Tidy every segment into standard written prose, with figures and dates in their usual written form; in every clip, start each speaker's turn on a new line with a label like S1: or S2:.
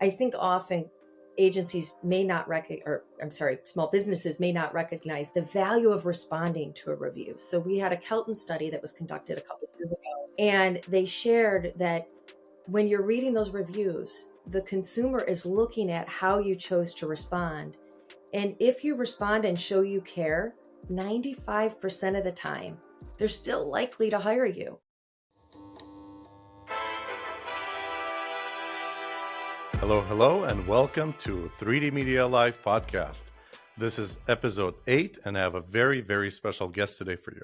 S1: I think often agencies may not small businesses may not recognize the value of responding to a review. So we had a Kelton study that was conducted a couple of years ago, and they shared that when you're reading those reviews, the consumer is looking at how you chose to respond. And if you respond and show you care, 95% of the time, they're still likely to hire you.
S2: Hello, and welcome to 3D Media Live podcast. This is episode 8, and I have a very, very special guest today for you.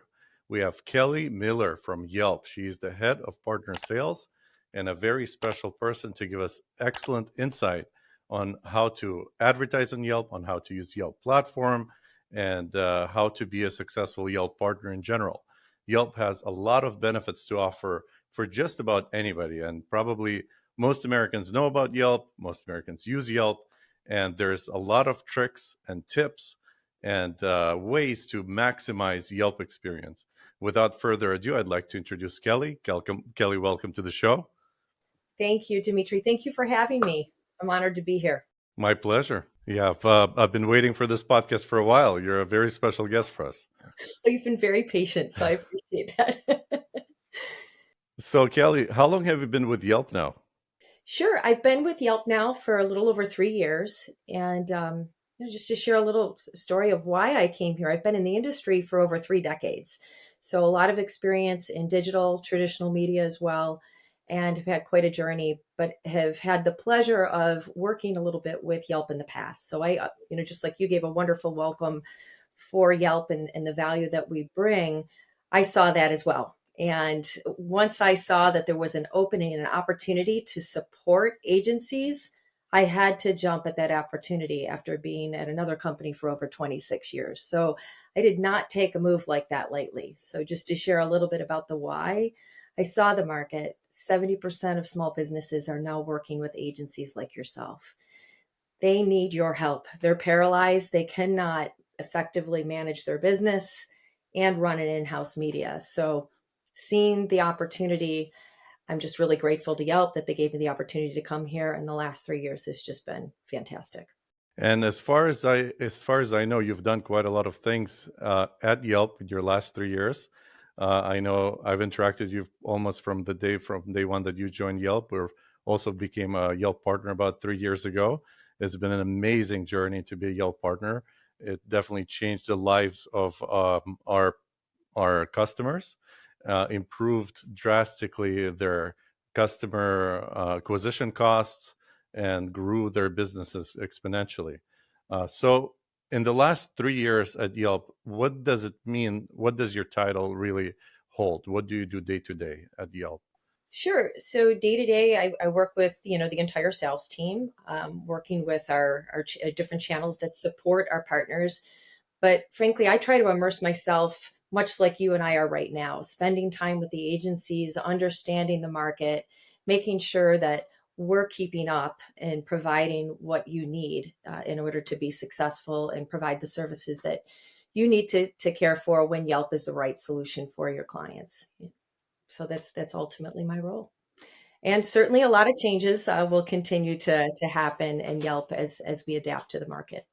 S2: We have Kelly Miller from Yelp. She is the head of partner sales and a very special person to give us excellent insight on how to advertise on Yelp, on how to use Yelp platform, and how to be a successful Yelp partner in general. Yelp has a lot of benefits to offer for just about anybody, and probably most Americans know about Yelp, most Americans use Yelp, and there's a lot of tricks and tips and ways to maximize Yelp experience. Without further ado, I'd like to introduce Kelly. Kelly, welcome to the show.
S1: Thank you, Dimitri. Thank you for having me. I'm honored to be here.
S2: My pleasure. Yeah, I've been waiting for this podcast for a while. You're a very special guest for us.
S1: Well, you've been very patient, so I appreciate that.
S2: So, Kelly, how long have you been with Yelp now?
S1: Sure. I've been with Yelp now for a little over 3 years. And just to share a little story of why I came here, I've been in the industry for over 3 decades. So a lot of experience in digital, traditional media as well, and have had quite a journey, but have had the pleasure of working a little bit with Yelp in the past. So I, just like you gave a wonderful welcome for Yelp and the value that we bring, I saw that as well. And once I saw that there was an opening and an opportunity to support agencies, I had to jump at that opportunity after being at another company for over 26 years. So I did not take a move like that lightly. So just to share a little bit about the why, I saw the market. 70% of small businesses are now working with agencies like yourself. They need your help. They're paralyzed. They cannot effectively manage their business and run an in-house media. So seeing the opportunity, I'm just really grateful to Yelp that they gave me the opportunity to come here. And the last 3 years has just been fantastic.
S2: And as far as I know, you've done quite a lot of things at Yelp in your last 3 years. I know I've interacted with you almost from day one that you joined Yelp. We also became a Yelp partner about 3 years ago. It's been an amazing journey to be a Yelp partner. It definitely changed the lives of our customers. Improved drastically their customer acquisition costs and grew their businesses exponentially. So in the last 3 years at Yelp, what does it mean? What does your title really hold? What do you do day to day at Yelp?
S1: Sure. So day to day, I work with the entire sales team, working with our different channels that support our partners. But frankly, I try to immerse myself much like you and I are right now, spending time with the agencies, understanding the market, making sure that we're keeping up and providing what you need in order to be successful and provide the services that you need to care for when Yelp is the right solution for your clients. So that's ultimately my role. And certainly a lot of changes will continue to happen in Yelp as we adapt to the market.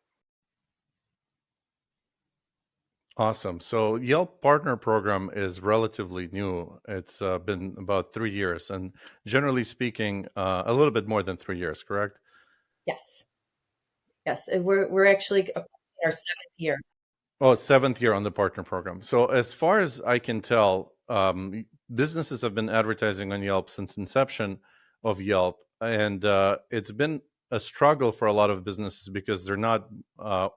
S2: Awesome. So Yelp Partner Program is relatively new. It's been about 3 years, and generally speaking, a little bit more than 3 years, correct?
S1: Yes. Yes. And we're actually our 7th year.
S2: Oh, 7th year on the partner program. So as far as I can tell, businesses have been advertising on Yelp since inception of Yelp, and it's been a struggle for a lot of businesses because they're not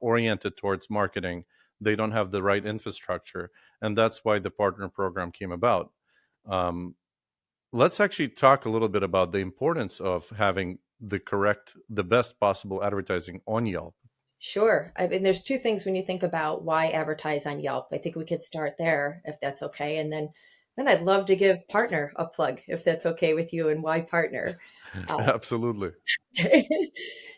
S2: oriented towards marketing. They don't have the right infrastructure, and that's why the partner program came about. Um, let's actually talk a little bit about the importance of having the best possible advertising on Yelp.
S1: Sure. I mean, there's two things when you think about why advertise on Yelp. I think we could start there if that's okay. And then I'd love to give partner a plug if that's okay with you and why partner.
S2: Absolutely.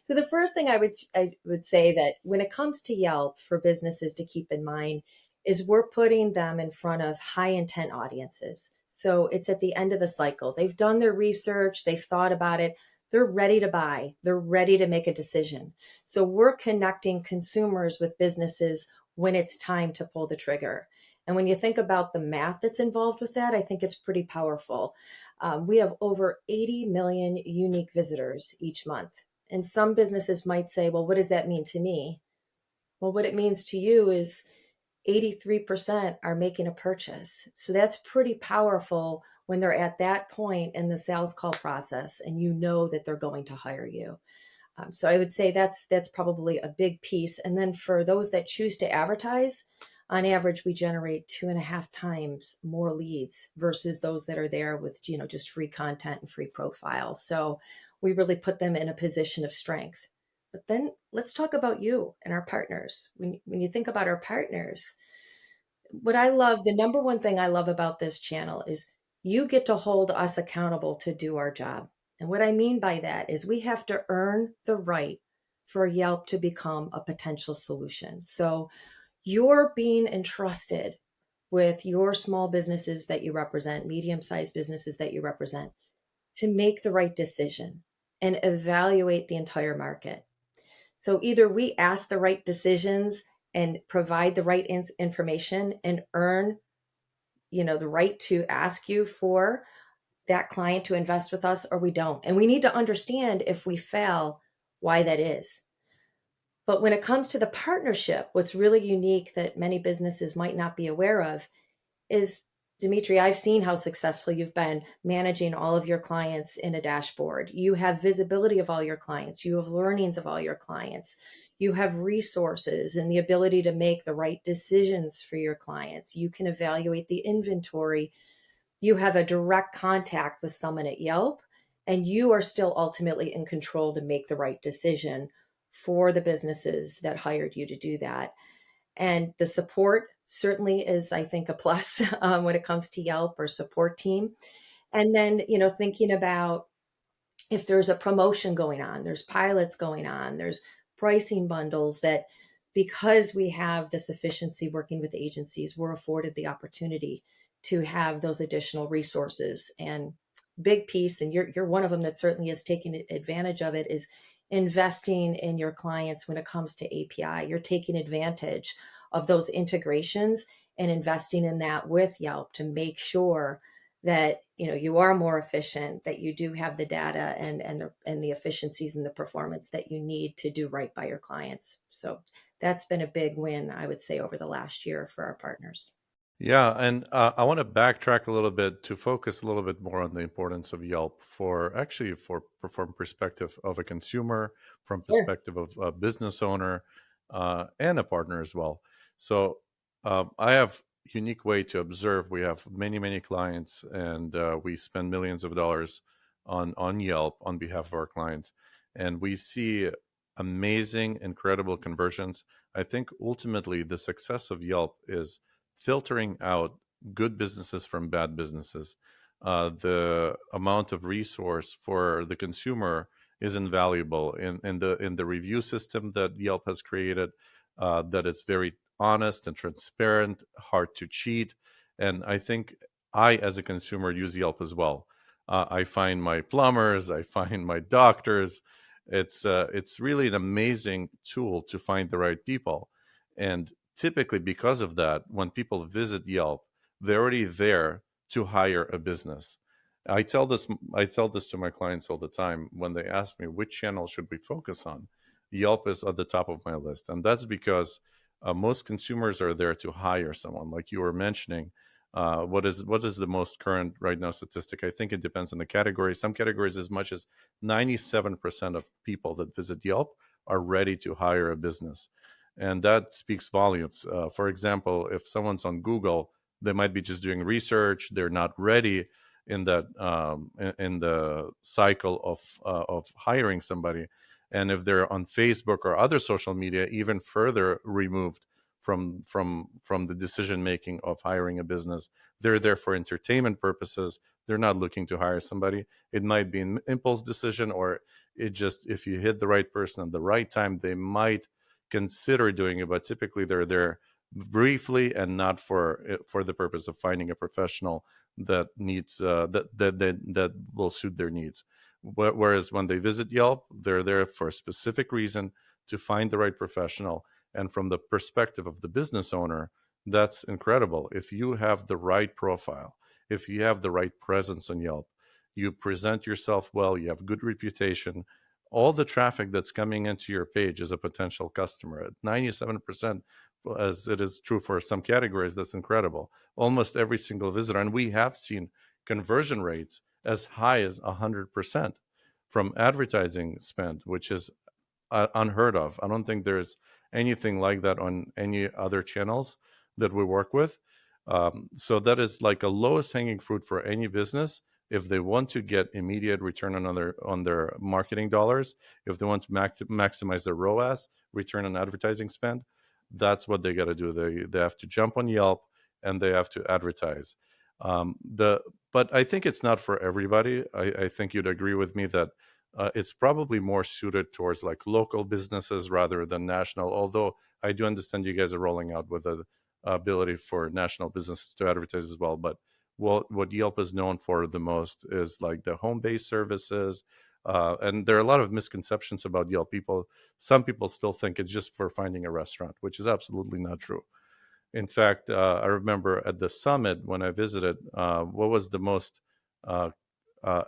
S1: So the first thing I would say that when it comes to Yelp for businesses to keep in mind is we're putting them in front of high intent audiences. So it's at the end of the cycle. They've done their research, they've thought about it. they're ready to buy, they're ready to make a decision. So we're connecting consumers with businesses when it's time to pull the trigger. And when you think about the math that's involved with that, I think it's pretty powerful. We have over 80 million unique visitors each month. And some businesses might say, well, what does that mean to me? Well, what it means to you is 83% are making a purchase. So that's pretty powerful when they're at that point in the sales call process and you know that they're going to hire you. So I would say that's probably a big piece. And then for those that choose to advertise, on average, we generate 2.5 times more leads versus those that are there with just free content and free profiles. So we really put them in a position of strength. But then let's talk about you and our partners. When you think about our partners, what I love, the number one thing I love about this channel is you get to hold us accountable to do our job. And what I mean by that is we have to earn the right for Yelp to become a potential solution. So you're being entrusted with your small businesses that you represent, medium sized businesses that you represent, to make the right decision and evaluate the entire market. So either we ask the right decisions and provide the right information and earn, the right to ask you for that client to invest with us, or we don't. And we need to understand if we fail, why that is. But when it comes to the partnership, what's really unique that many businesses might not be aware of is, Dimitri, I've seen how successful you've been managing all of your clients in a dashboard. You have visibility of all your clients, you have learnings of all your clients, you have resources and the ability to make the right decisions for your clients. You can evaluate the inventory. You have a direct contact with someone at Yelp, and you are still ultimately in control to make the right decision for the businesses that hired you to do that. And the support certainly is, I think, a plus when it comes to Yelp or support team. And then, thinking about if there's a promotion going on, there's pilots going on, there's pricing bundles that, because we have this efficiency working with agencies, we're afforded the opportunity to have those additional resources. And big piece, and you're one of them that certainly is taking advantage of it, is investing in your clients when it comes to API. You're taking advantage of those integrations and investing in that with Yelp to make sure that you are more efficient, that you do have the data and the efficiencies and the performance that you need to do right by your clients. So that's been a big win, I would say, over the last year for our partners.
S2: Yeah, and I want to backtrack a little bit to focus a little bit more on the importance of Yelp for from perspective of a consumer, from
S1: Sure.
S2: perspective of a business owner, and a partner as well. So I have unique way to observe. We have many clients, and we spend millions of dollars on Yelp on behalf of our clients, and we see amazing, incredible conversions. I think ultimately the success of Yelp is filtering out good businesses from bad businesses. The amount of resource for the consumer is invaluable in the review system that Yelp has created. That it's very honest and transparent, hard to cheat, and I think I, as a consumer, use Yelp as well. I find my plumbers, I find my doctors. It's really an amazing tool to find the right people, and typically because of that, when people visit Yelp, they're already there to hire a business. I tell this to my clients all the time when they ask me which channel should we focus on. Yelp is at the top of my list, and that's because most consumers are there to hire someone, like you were mentioning. What is the most current right now statistic? I think it depends on the category. Some categories, as much as 97% of people that visit Yelp are ready to hire a business, and that speaks volumes. For example, if someone's on Google, they might be just doing research. They're not ready in that in the cycle of hiring somebody. And if they're on Facebook or other social media, even further removed from the decision making of hiring a business. They're there for entertainment purposes. They're not looking to hire somebody. It might be an impulse decision, or it just, if you hit the right person at the right time, they might consider doing it. But typically, they're there briefly and not for the purpose of finding a professional that needs that will suit their needs. Whereas when they visit Yelp, they're there for a specific reason to find the right professional. And from the perspective of the business owner, that's incredible. If you have the right profile, if you have the right presence on Yelp, you present yourself well, you have good reputation, all the traffic that's coming into your page is a potential customer. At 97%, as it is true for some categories, that's incredible. Almost every single visitor. And we have seen conversion rates as high as 100% from advertising spend, which is unheard of. I don't think there's anything like that on any other channels that we work with. So that is like a lowest hanging fruit for any business if they want to get immediate return on their marketing dollars. If they want to maximize their ROAS, return on advertising spend, that's what they got to do. They have to jump on Yelp and they have to advertise. The But I think it's not for everybody. I think you'd agree with me that it's probably more suited towards like local businesses rather than national. Although I do understand you guys are rolling out with the ability for national businesses to advertise as well. But what Yelp is known for the most is like the home-based services. And there are a lot of misconceptions about Yelp. Some people still think it's just for finding a restaurant, which is absolutely not true. In fact, I remember at the summit when I visited, what was the most uh,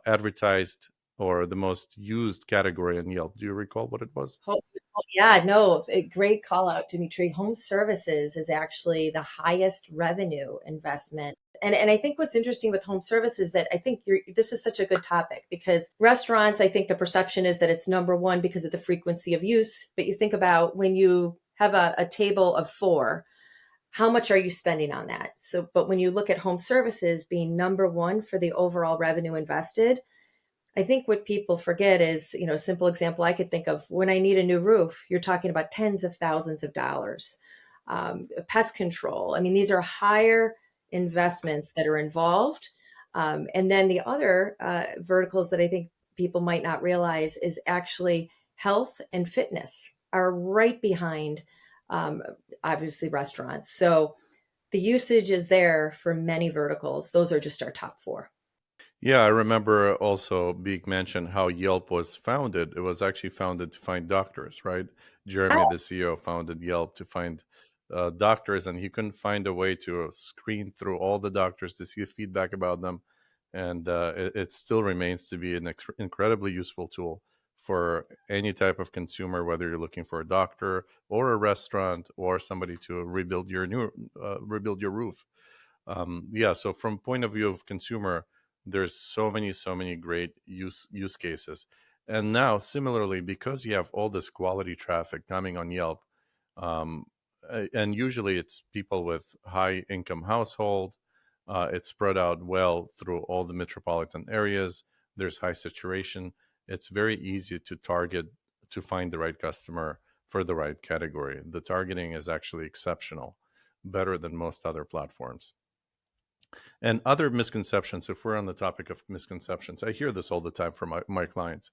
S2: advertised or the most used category in Yelp? Do you recall what it was?
S1: Home, yeah, no, a great call out, Dimitri. Home services is actually the highest revenue investment. And I think what's interesting with home services that I think this is such a good topic because restaurants, I think the perception is that it's number one because of the frequency of use. But you think about when you have a table of four, how much are you spending on that? So, but when you look at home services being number one for the overall revenue invested, I think what people forget is, a simple example I could think of when I need a new roof, you're talking about tens of thousands of dollars. Pest control. I mean, these are higher investments that are involved. And then the other verticals that I think people might not realize is actually health and fitness are right behind, um, obviously, restaurants. So the usage is there for many verticals. Those are just our top four.
S2: Yeah, I remember also being mentioned how Yelp was founded. It was actually founded to find doctors, right? Jeremy, the CEO, founded Yelp to find doctors, and he couldn't find a way to screen through all the doctors to see feedback about them. And it still remains to be an incredibly useful tool for any type of consumer, whether you're looking for a doctor or a restaurant or somebody to rebuild your roof. Yeah, so from point of view of consumer, there's so many great use cases. And now similarly, because you have all this quality traffic coming on Yelp, um, and usually it's people with high income household, it's spread out well through all the metropolitan areas, there's high saturation, it's very easy to target, to find the right customer for the right category. The targeting is actually exceptional, better than most other platforms. And other misconceptions, if we're on the topic of misconceptions, I hear this all the time from my clients.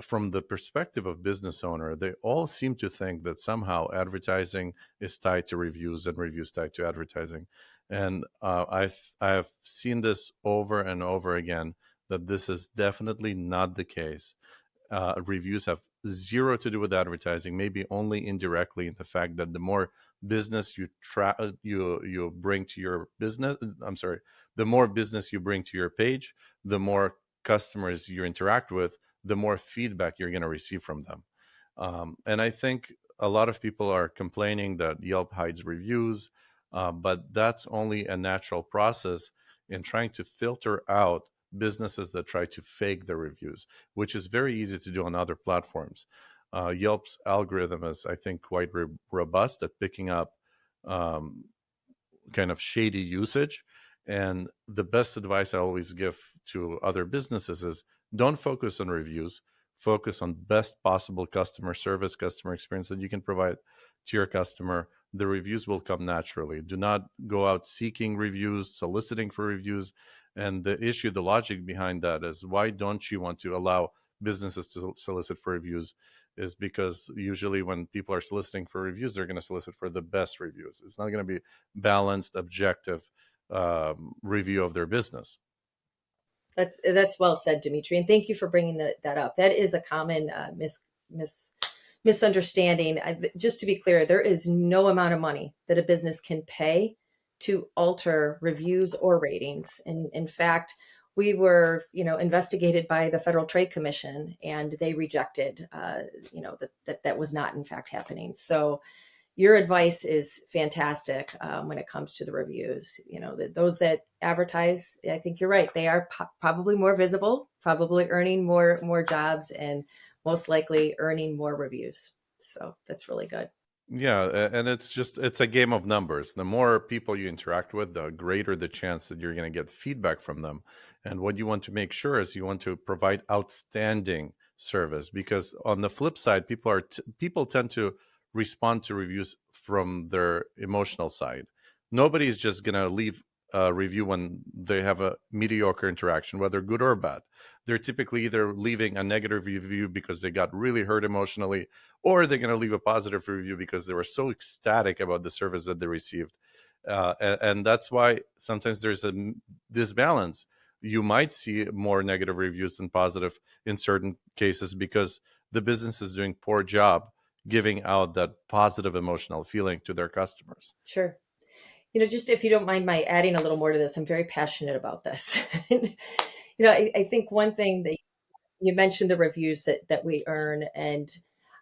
S2: From the perspective of business owner, they all seem to think that somehow advertising is tied to reviews and reviews tied to advertising. And I've seen this over and over again that this is definitely not the case. Reviews have zero to do with advertising, maybe only indirectly in the fact that the more business you bring to your business, I'm sorry, the more business you bring to your page, the more customers you interact with, the more feedback you're going to receive from them. And I think a lot of people are complaining that Yelp hides reviews, but that's only a natural process in trying to filter out businesses that try to fake their reviews, which is very easy to do on other platforms. Yelp's algorithm is, I think, quite robust at picking up um, kind of shady usage. And the best advice I always give to other businesses is don't focus on reviews, focus on best possible customer service, customer experience that you can provide to your customer. The reviews will come naturally. Do not go out seeking reviews, soliciting for reviews. And the issue, the logic behind that is why don't you want to allow businesses to solicit for reviews? Is because usually when people are soliciting for reviews, they're going to solicit for the best reviews. It's not going to be balanced, objective review of their business.
S1: That's well said, Dimitri, and thank you for bringing that up. That is a common mis, misunderstanding. Just to be clear, there is no amount of money that a business can pay to alter reviews or ratings. And in fact, we were, investigated by the Federal Trade Commission, and they rejected, that was not in fact happening. So your advice is fantastic when it comes to the reviews. Those that advertise, I think you're right. They are probably more visible, probably earning more jobs, and most likely earning more reviews. So that's really good.
S2: Yeah, and it's a game of numbers. The more people you interact with, the greater the chance that you're going to get feedback from them. And what you want to make sure is you want to provide outstanding service, because on the flip side, people tend to respond to reviews from their emotional side. Nobody's just going to leave a review when they have a mediocre interaction, whether good or bad. They're typically either leaving a negative review because they got really hurt emotionally, or they're going to leave a positive review because they were so ecstatic about the service that they received. And that's why sometimes there's a disbalance. You might see more negative reviews than positive in certain cases because the business is doing poor job giving out that positive emotional feeling to their customers.
S1: Sure. Just if you don't mind my adding a little more to this, I'm very passionate about this. I think one thing that you mentioned, the reviews that we earn, and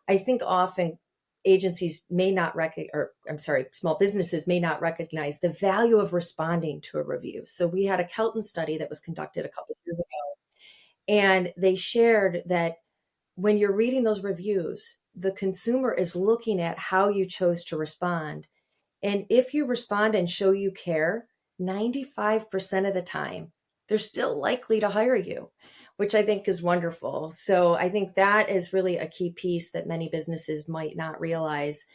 S1: I think often agencies may not or I'm sorry, small businesses may not recognize the value of responding to a review. So we had a Kelton study that was conducted a couple of years ago, and they shared that when you're reading those reviews, the consumer is looking at how you chose to respond. And if you respond and show you care, 95% of the time, they're still likely to hire you, which I think is wonderful. So I think that is really a key piece that many businesses might not realize.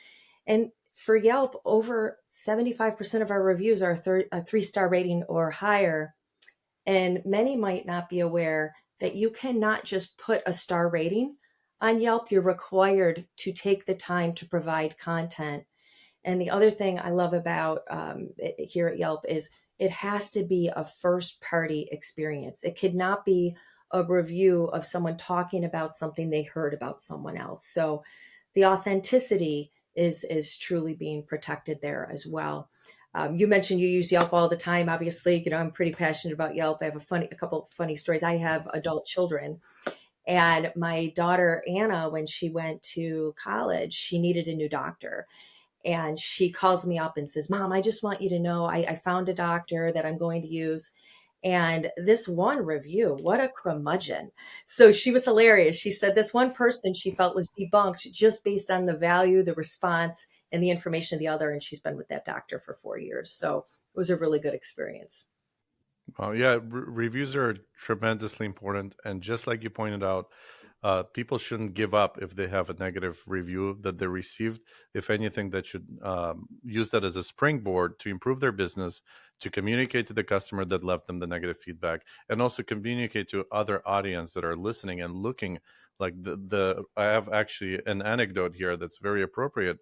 S1: And for Yelp, over 75% of our reviews are a 3-star rating or higher. And many might not be aware that you cannot just put a star rating on Yelp. You're required to take the time to provide content. And the other thing I love about here at Yelp is it has to be a first party experience. It could not be a review of someone talking about something they heard about someone else. So the authenticity is truly being protected there as well. You mentioned you use Yelp all the time. Obviously, I'm pretty passionate about Yelp. I have a couple of funny stories. I have adult children, and my daughter Anna, when she went to college, she needed a new doctor. And she calls me up and says, Mom, I just want you to know I found a doctor that I'm going to use. And this one review, what a curmudgeon. So she was hilarious. She said this one person she felt was debunked just based on the value, the response, and the information of the other. And she's been with that doctor for 4 years. So it was a really good experience.
S2: Yeah, reviews are tremendously important. And just like you pointed out, people shouldn't give up if they have a negative review that they received. If anything, that should use that as a springboard to improve their business, to communicate to the customer that left them the negative feedback, and also communicate to other audience that are listening and looking. Like I have actually an anecdote here that's very appropriate.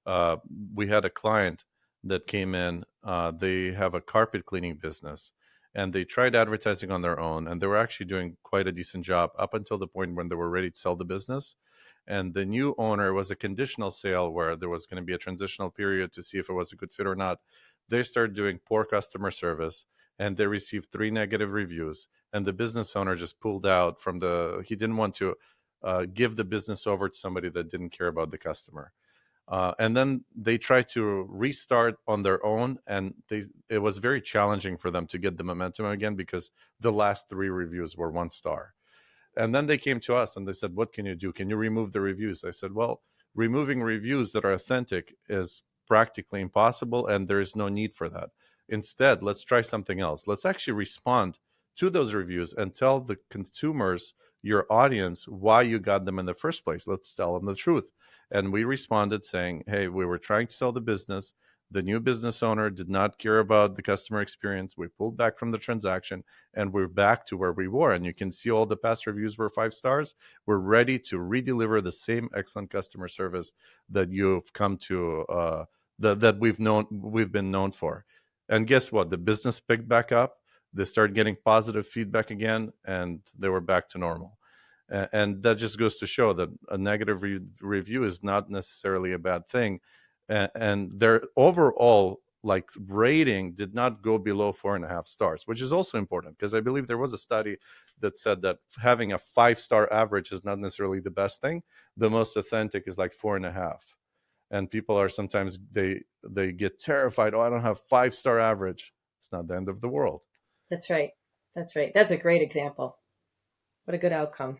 S2: Uh, we had a client that came in. They have a carpet cleaning business, and they tried advertising on their own, and they were actually doing quite a decent job up until the point when they were ready to sell the business. And the new owner was a conditional sale where there was going to be a transitional period to see if it was a good fit or not. They started doing poor customer service, and they received 3 negative reviews, and the business owner just pulled out from he didn't want to give the business over to somebody that didn't care about the customer. And then they tried to restart on their own, and it was very challenging for them to get the momentum again because the last 3 reviews were 1 star. And then they came to us and they said, what can you do? Can you remove the reviews? I said, well, removing reviews that are authentic is practically impossible, and there is no need for that. Instead, let's try something else. Let's actually respond to those reviews and tell the consumers, your audience, why you got them in the first place. Let's tell them the truth. And we responded saying, hey, we were trying to sell the business. The new business owner did not care about the customer experience. We pulled back from the transaction, and we're back to where we were. And you can see all the past reviews were 5 stars. We're ready to redeliver the same excellent customer service that you've come to, that we've been known for. And guess what? The business picked back up. They started getting positive feedback again, and they were back to normal. And that just goes to show that a negative review is not necessarily a bad thing. And their overall like rating did not go below 4.5 stars, which is also important because I believe there was a study that said that having a 5 star average is not necessarily the best thing. The most authentic is like 4.5. And people are sometimes they get terrified. Oh, I don't have 5 star average. It's not the end of the world.
S1: That's right. That's right. That's a great example. What a good outcome.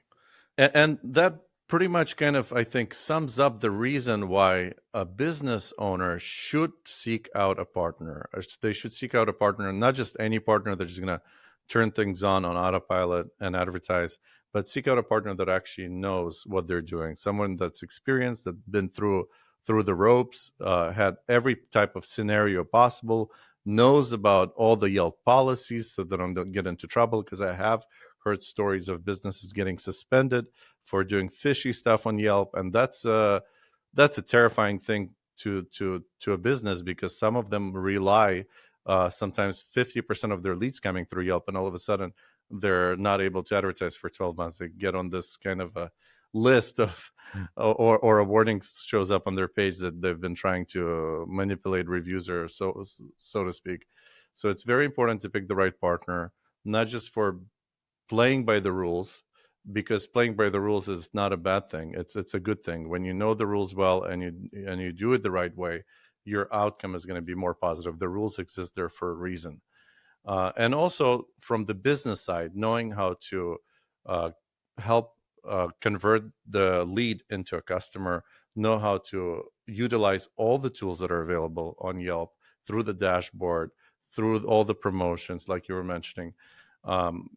S2: And that pretty much kind of, I think, sums up the reason why a business owner should seek out a partner. They should seek out a partner, not just any partner that's just going to turn things on autopilot and advertise, but seek out a partner that actually knows what they're doing, someone that's experienced, that's been through the ropes, had every type of scenario possible, knows about all the Yelp policies so they don't get into trouble. Because I have heard stories of businesses getting suspended for doing fishy stuff on Yelp, and that's a terrifying thing to a business, because some of them rely sometimes 50% of their leads coming through Yelp, and all of a sudden they're not able to advertise for 12 months. They get on this kind of a list of or a warning shows up on their page that they've been trying to manipulate reviews, or so to speak. So it's very important to pick the right partner, not just for playing by the rules, because playing by the rules is not a bad thing. It's a good thing when you know the rules well and you do it the right way. Your outcome is going to be more positive. The rules exist there for a reason. And also from the business side, knowing how to uh, help convert the lead into a customer, know how to utilize all the tools that are available on Yelp, through the dashboard, through all the promotions, like you were mentioning.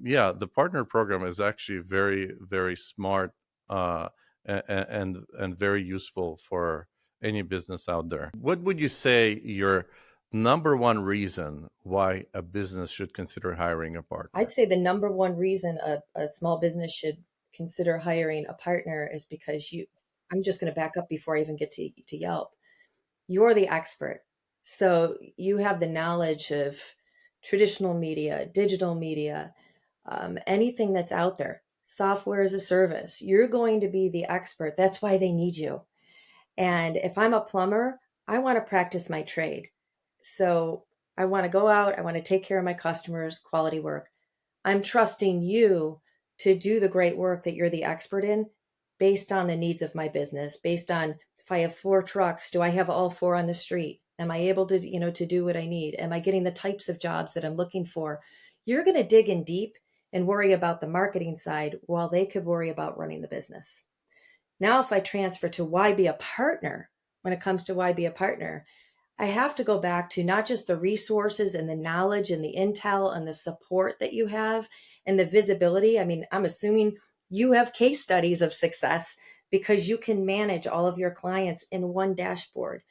S2: Yeah, the partner program is actually very, very smart, and very useful for any business out there. What would you say your number one reason why a business should consider hiring a
S1: I'd
S2: partner?
S1: say the number one reason a small business should consider hiring a partner is because I'm just going to back up before I even get to Yelp. You're the expert. So you have the knowledge of traditional media, digital media, anything that's out there, software as a service. You're going to be the expert. That's why they need you. And if I'm a plumber, I want to practice my trade. So I want to go out, I want to take care of my customers, quality work. I'm trusting you to do the great work that you're the expert in based on the needs of my business, based on if I have 4 trucks, do I have all 4 on the street? Am I able to, to do what I need? Am I getting the types of jobs that I'm looking for? You're going to dig in deep and worry about the marketing side while they could worry about running the business. Now, if I transfer to why be a partner, when it comes to why be a partner, I have to go back to not just the resources and the knowledge and the intel and the support that you have and the visibility. I mean, I'm assuming you have case studies of success because you can manage all of your clients in one dashboard.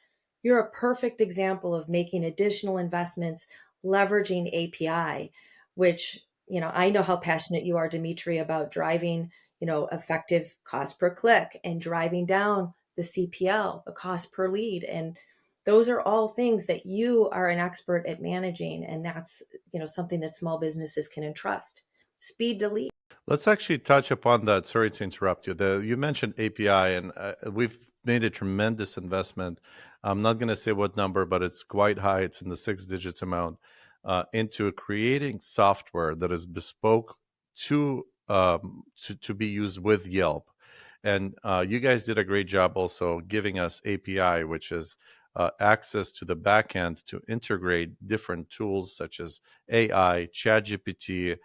S1: You're a perfect example of making additional investments, leveraging API, which, I know how passionate you are, Dimitri, about driving, effective cost per click and driving down the CPL, the cost per lead. And those are all things that you are an expert at managing. And that's, something that small businesses can entrust. Speed to lead.
S2: Let's actually touch upon that. Sorry to interrupt you. You mentioned API, and we've made a tremendous investment. I'm not going to say what number, but it's quite high. It's in the 6 digits amount, into creating software that is bespoke to be used with Yelp. And you guys did a great job also giving us API, which is access to the backend to integrate different tools such as AI, ChatGPT,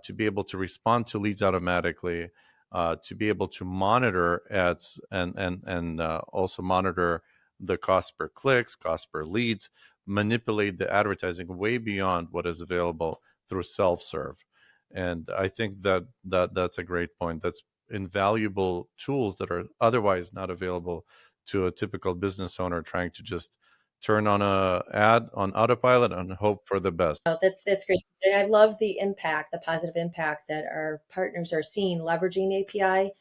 S2: to be able to respond to leads automatically, to be able to monitor ads, and also monitor the cost per clicks, cost per leads, manipulate the advertising way beyond what is available through self-serve. And I think that's a great point. That's invaluable tools that are otherwise not available to a typical business owner trying to just turn on a ad on autopilot and hope for the best.
S1: Oh, that's great. And I love the impact, the positive impact that our partners are seeing leveraging API.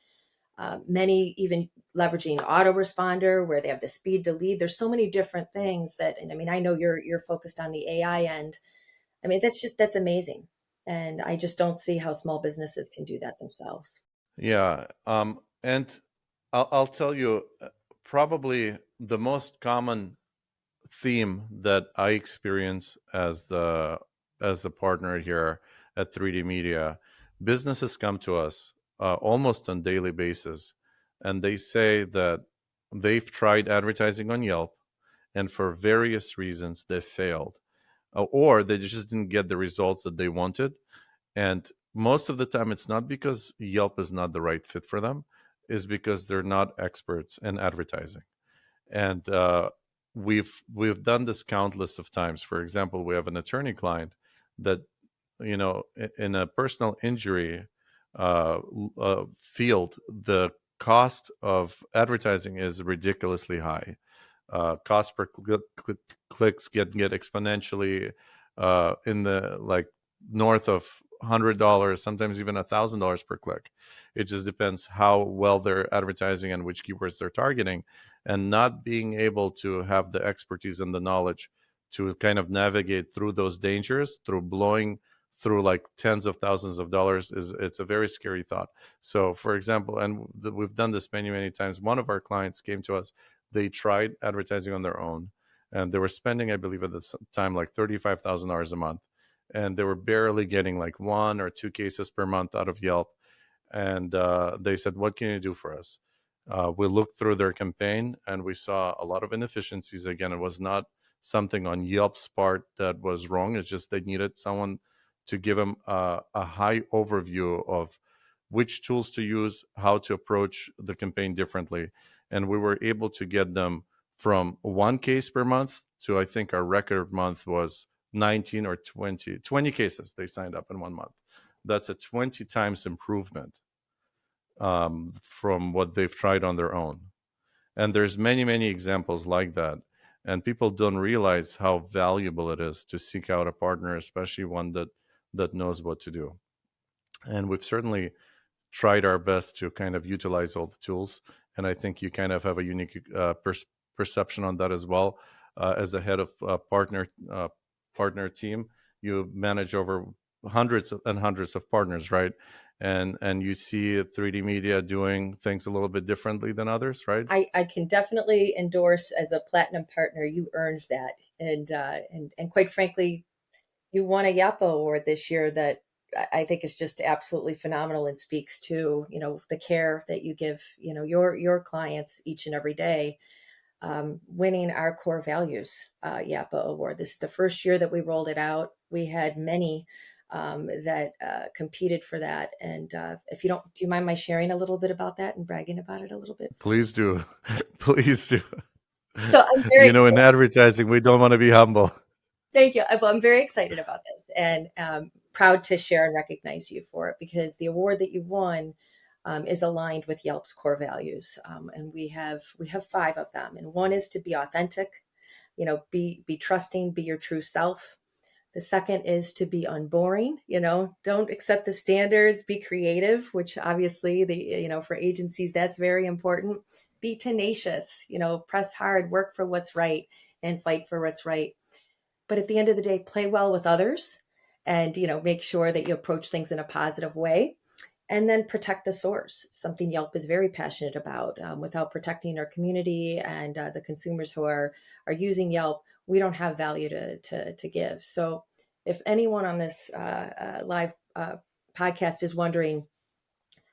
S1: Many even leveraging autoresponder where they have the speed to lead. There's so many different things that, and I mean, I know you're focused on the AI end. I mean, that's amazing. And I just don't see how small businesses can do that themselves.
S2: Yeah. And I'll tell you, probably the most common theme that I experience as the partner here at 3D Media, businesses come to us almost on daily basis, and they say that they've tried advertising on Yelp, and for various reasons they failed, or they just didn't get the results that they wanted. And most of the time, it's not because Yelp is not the right fit for them, is because they're not experts in advertising. And we've done this countless of times. For example, we have an attorney client that, in a personal injury field, the cost of advertising is ridiculously high. Cost per clicks get exponentially in the like north of $100, sometimes even $1,000 per click. It just depends how well they're advertising and which keywords they're targeting, and not being able to have the expertise and the knowledge to kind of navigate through those dangers, through blowing through like tens of thousands of dollars, is it's a very scary thought. So for example, and we've done this many times, one of our clients came to us. They tried advertising on their own, and they were spending, I believe at the time, like $35,000 a month, and they were barely getting like one or two cases per month out of Yelp. And they said, "What can you do for us?" We looked through their campaign, and we saw a lot of inefficiencies. Again, it was not something on Yelp's part that was wrong. It's just they needed someone to give them a high overview of which tools to use, how to approach the campaign differently. And we were able to get them from one case per month to, I think our record month was 19 or 20 cases they signed up in 1 month. That's a 20 times improvement from what they've tried on their own. And there's many examples like that. And people don't realize how valuable it is to seek out a partner, especially one that knows what to do. And we've certainly tried our best to kind of utilize all the tools. And I think you kind of have a unique perception on that as well. As the head of partner team, you manage over hundreds and hundreds of partners, right? And you see 3D Media doing things a little bit differently than others, right?
S1: I can definitely endorse as a platinum partner. You earned that, and quite frankly, you won a Yapa award this year that I think is just absolutely phenomenal and speaks to the care that you give your clients each and every day. Winning our core values Yapa award. This is the first year that we rolled it out. We had many that competed for that. And if you don't, do you mind my sharing a little bit about that and bragging about it a little bit for you?
S2: Please do. Please do.
S1: So I'm very
S2: In advertising, we don't want to be humble.
S1: Thank you. I'm very excited about this and proud to share and recognize you for it because the award that you won is aligned with Yelp's core values, and we have five of them. And one is to be authentic, be trusting, be your true self. The second is to be unboring. Don't accept the standards. Be creative, which obviously for agencies that's very important. Be tenacious. Press hard, work for what's right, and fight for what's right, but at the end of the day, play well with others and make sure that you approach things in a positive way, and then protect the source, something Yelp is very passionate about. Without protecting our community and the consumers who are using Yelp, we don't have value to give. So if anyone on this live podcast is wondering,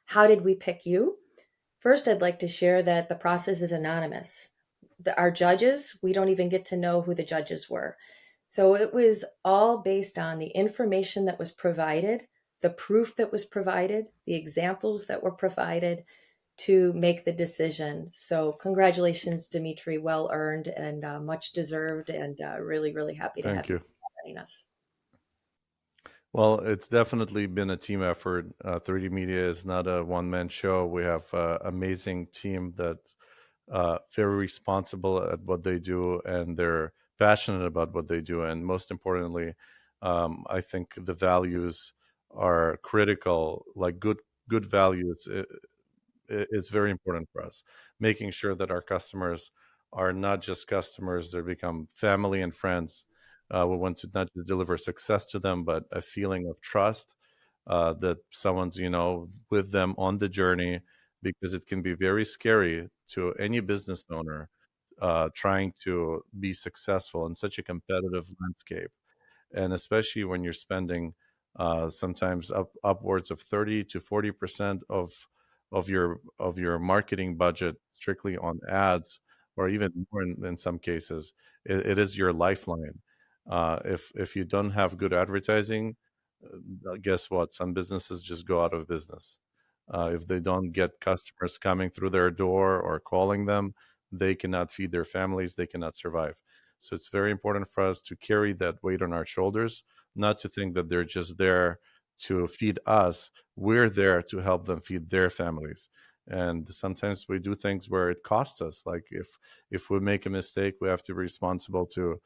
S1: how did we pick you? First, I'd like to share that the process is anonymous. Our judges, we don't even get to know who the judges were. So it was all based on the information that was provided, the proof that was provided, the examples that were provided to make the decision. So congratulations, Dimitri, well earned and much deserved, and really happy to have
S2: Thank
S1: you
S2: you.
S1: joining us.
S2: Well, it's definitely been a team effort. 3D Media is not a one man show. We have an amazing team that's very responsible at what they do, and they're passionate about what they do. And most importantly, I think the values are critical. Like good values is very important for us. Making sure that our customers are not just customers; they become family and friends. We want to not just deliver success to them, but a feeling of trust, that someone's, with them on the journey, because it can be very scary to any business owner trying to be successful in such a competitive landscape, and especially when you're spending sometimes upwards of 30 to 40% of your marketing budget strictly on ads, or even more in some cases. It is your lifeline. If you don't have good advertising, guess what? Some businesses just go out of business. If they don't get customers coming through their door or calling them, they cannot feed their families, they cannot survive. So it's very important for us to carry that weight on our shoulders, not to think that they're just there to feed us. We're there to help them feed their families. And sometimes we do things where it costs us. Like if we make a mistake, we have to be responsible to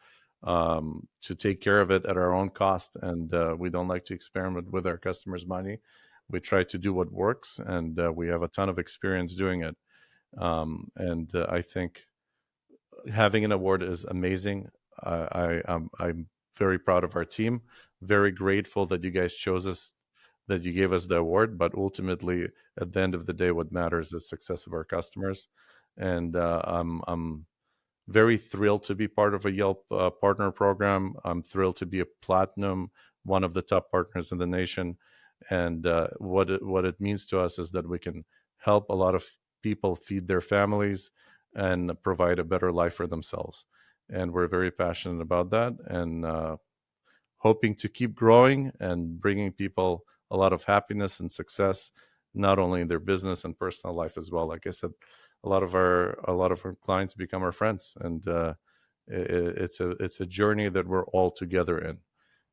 S2: take care of it at our own cost. And we don't like to experiment with our customers' money. We try to do what works, and we have a ton of experience doing it. And I think having an award is amazing. I'm very proud of our team. Very grateful that you guys chose us, that you gave us the award. But ultimately, at the end of the day, what matters is the success of our customers. And I'm very thrilled to be part of a Yelp partner program. I'm thrilled to be a platinum, one of the top partners in the nation. And what it means to us is that we can help a lot of people feed their families and provide a better life for themselves. And we're very passionate about that, and hoping to keep growing and bringing people a lot of happiness and success, not only in their business and personal life as well. Like I said, a lot of our clients become our friends, and it's a journey that we're all together in.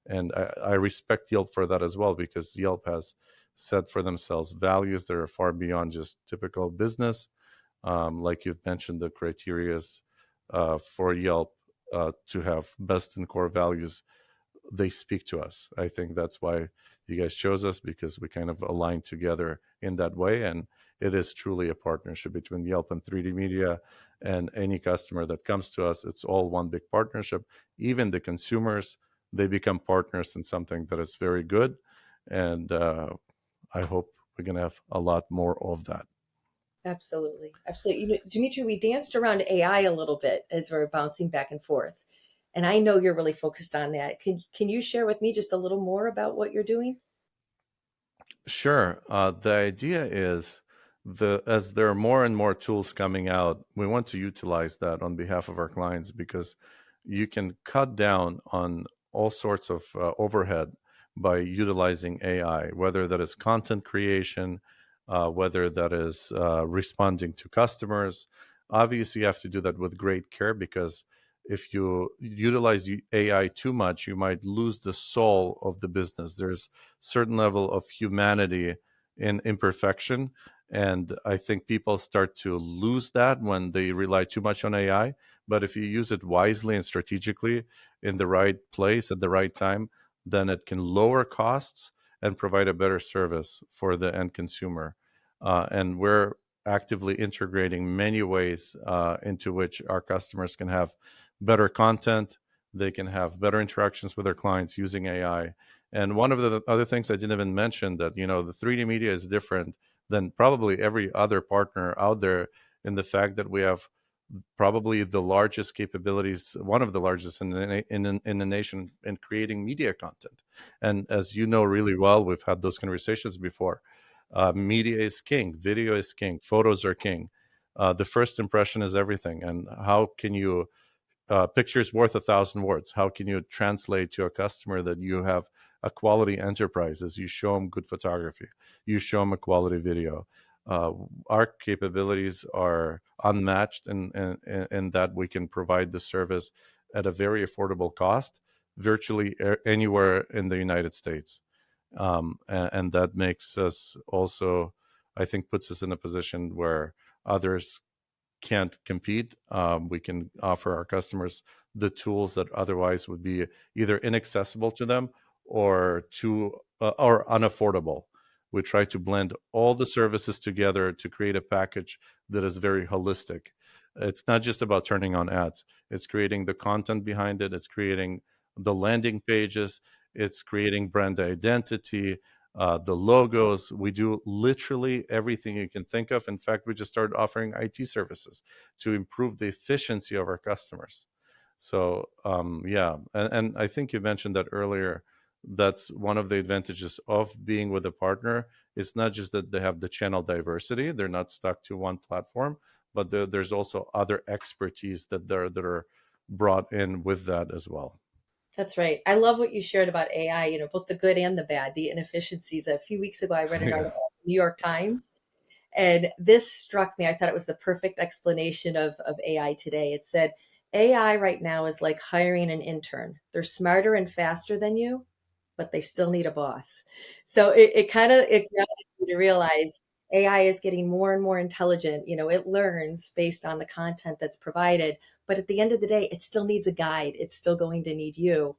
S2: And I respect Yelp for that as well, because Yelp has set for themselves values that are far beyond just typical business. Like you've mentioned, the criterias for Yelp to have best in core values, they speak to us. I think that's why you guys chose us, because we kind of align together in that way. And it is truly a partnership between Yelp and 3D Media, and any customer that comes to us. It's all one big partnership. Even the consumers, they become partners in something that is very good. And I hope we're going to have a lot more of that.
S1: Absolutely. Absolutely. Dimitri, we danced around AI a little bit as we're bouncing back and forth. And I know you're really focused on that. Can you share with me just a little more about what you're doing?
S2: Sure. The idea is, as there are more and more tools coming out, we want to utilize that on behalf of our clients, because you can cut down on all sorts of overhead by utilizing AI, whether that is content creation, whether that is responding to customers. Obviously, you have to do that with great care, because if you utilize AI too much, you might lose the soul of the business. There's certain level of humanity in imperfection, and I think people start to lose that when they rely too much on AI. But if you use it wisely and strategically in the right place at the right time, then it can lower costs and provide a better service for the end consumer. And we're actively integrating many ways into which our customers can have better content. They can have better interactions with their clients using AI. And one of the other things I didn't even mention, that the 3D media is different than probably every other partner out there, in the fact that we have probably the largest capabilities, one of the largest in the nation, in creating media content. And as you know really well, we've had those conversations before. Media is king, video is king, photos are king. The first impression is everything. And how can you pictures worth 1,000 words. How can you translate to a customer that you have a quality enterprise? As you show them good photography, you show them a quality video. Uh, our capabilities are unmatched in that we can provide the service at a very affordable cost, virtually anywhere in the United States. And that makes us also, I think, puts us in a position where others can't compete. We can offer our customers the tools that otherwise would be either inaccessible to them, or too or unaffordable. We try to blend all the services together to create a package that is very holistic. It's not just about turning on ads. It's creating the content behind it. It's creating the landing pages, it's creating brand identity, the logos. We do literally everything you can think of. In fact, we just started offering IT services to improve the efficiency of our customers. So yeah, and I think you mentioned that earlier. That's one of the advantages of being with a partner. It's not just that they have the channel diversity; they're not stuck to one platform, but there's also other expertise that are brought in with that as well.
S1: That's right. I love what you shared about AI, both the good and the bad, the inefficiencies. A few weeks ago, I read an
S2: Yeah.
S1: article in the New York Times, and this struck me. I thought it was the perfect explanation of AI today. It said, AI right now is like hiring an intern. They're smarter and faster than you, but they still need a boss. So it kind of it grounded me to realize AI is getting more and more intelligent. It learns based on the content that's provided, but at the end of the day, it still needs a guide. It's still going to need you.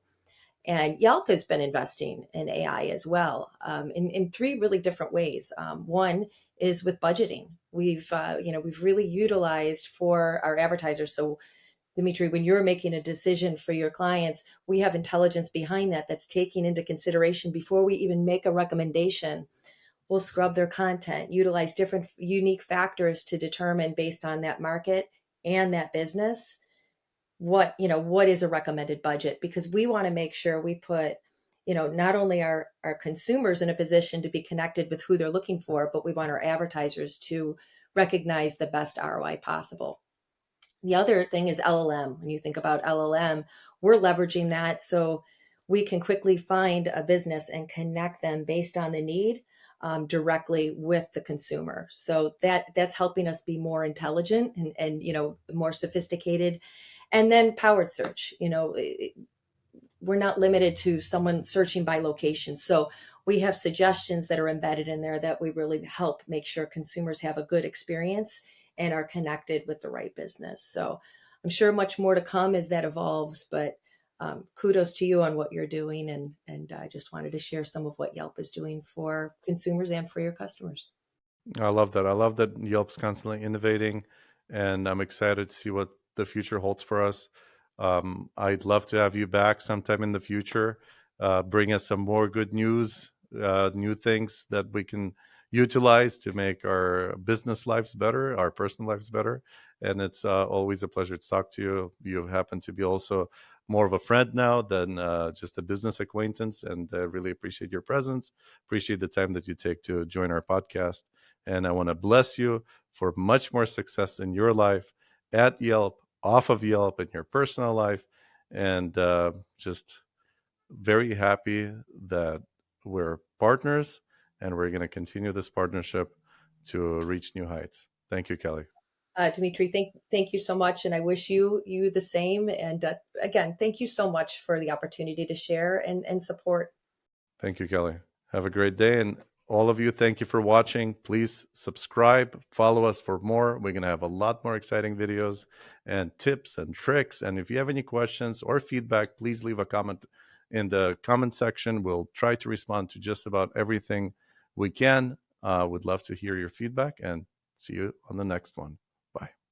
S1: And Yelp has been investing in AI as well, in three really different ways. One is with budgeting. We've really utilized for our advertisers. So, Dimitri, when you're making a decision for your clients, we have intelligence behind that that's taking into consideration before we even make a recommendation. We'll scrub their content, utilize different unique factors to determine based on that market and that business what is a recommended budget, because we want to make sure we put not only our consumers in a position to be connected with who they're looking for, but we want our advertisers to recognize the best ROI possible. The other thing is LLM. When you think about LLM, we're leveraging that so we can quickly find a business and connect them based on the need, directly with the consumer. So that's helping us be more intelligent and more sophisticated. And then powered search, we're not limited to someone searching by location. So we have suggestions that are embedded in there that we really help make sure consumers have a good experience and are connected with the right business. So I'm sure much more to come as that evolves, but kudos to you on what you're doing. And I just wanted to share some of what Yelp is doing for consumers and for your customers.
S2: I love that. I love that Yelp's constantly innovating, and I'm excited to see what the future holds for us. I'd love to have you back sometime in the future. Bring us some more good news, new things that we can utilize to make our business lives better, our personal lives better. And it's always a pleasure to talk to you. You happen to be also more of a friend now than just a business acquaintance, and really appreciate your presence. Appreciate the time that you take to join our podcast. And I want to bless you for much more success in your life at Yelp, off of Yelp, in your personal life. And just very happy that we're partners and we're going to continue this partnership to reach new heights. Thank you, Kelly.
S1: Dimitri, thank you so much, and I wish you the same. And again, thank you so much for the opportunity to share and support.
S2: Thank you, Kelly. Have a great day. And all of you, thank you for watching. Please subscribe, follow us for more. We're going to have a lot more exciting videos and tips and tricks. And if you have any questions or feedback, please leave a comment in the comment section. We'll try to respond to just about everything we can. Would love to hear your feedback, and see you on the next one. Bye.